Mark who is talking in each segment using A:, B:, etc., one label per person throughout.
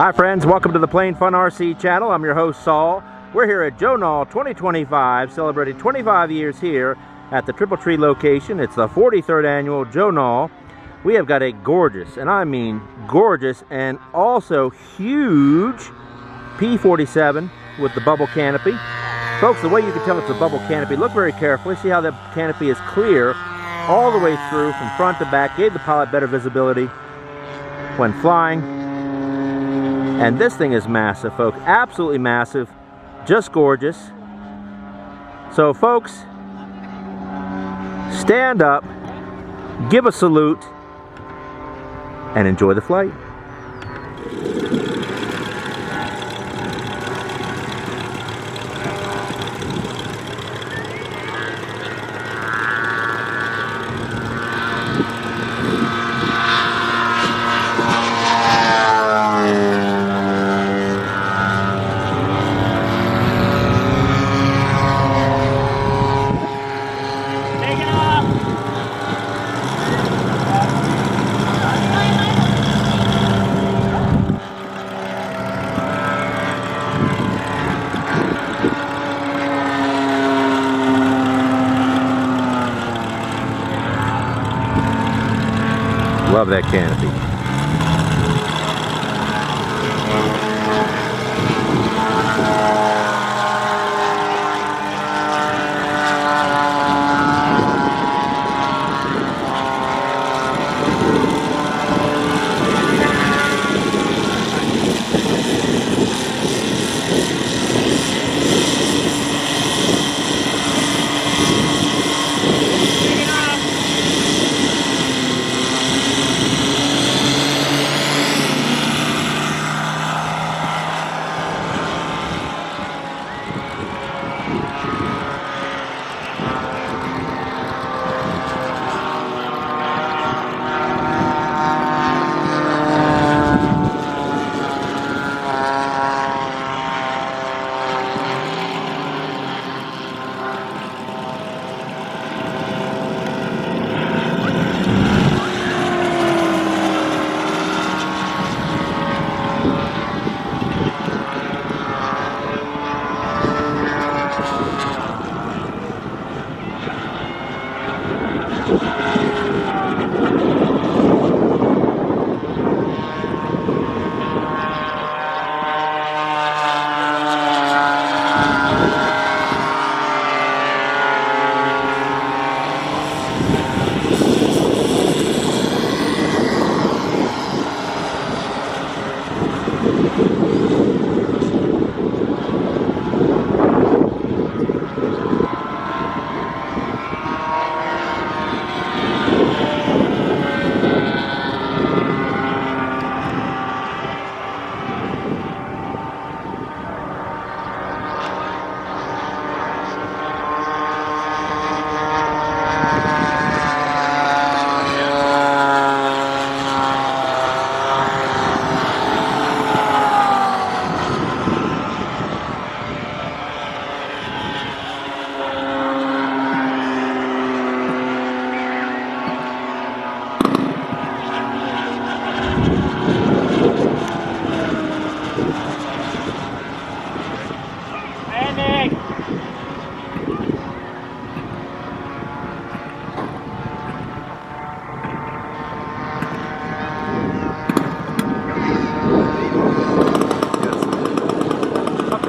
A: Hi friends, welcome to the Plain Fun RC channel. I'm your host Saul. We're here at Jonaw 2025, celebrating 25 years here at the Triple Tree location. It's the 43rd annual Jonaw. We have got a gorgeous, and I mean gorgeous, and also huge P-47 with the bubble canopy. Folks, the way you can tell it's a bubble canopy, look very carefully. See how the canopy is clear all the way through from front to back. Gave the pilot better visibility when flying. And this thing is massive, folks. Absolutely massive. Just gorgeous. So, folks, stand up, give a salute, and enjoy the flight. Love that canopy.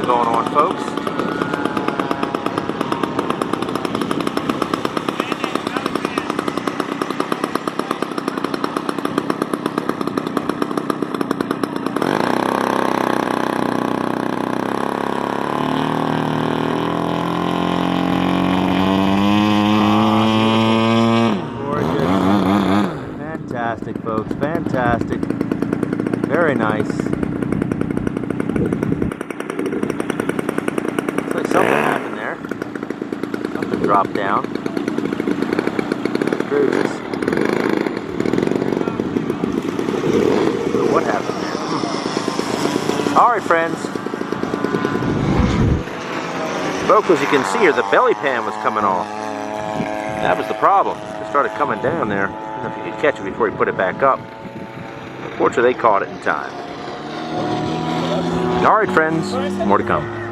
A: Going on, folks. Gorgeous. Fantastic, folks. Fantastic. Very nice. Something happened there. Something dropped down. Curious. So what happened there? Alright, friends. Folks, as you can see here, the belly pan was coming off. That was the problem. It started coming down there. I don't know if you could catch it before you put it back up. Fortunately, they caught it in time. All right, friends, more to come.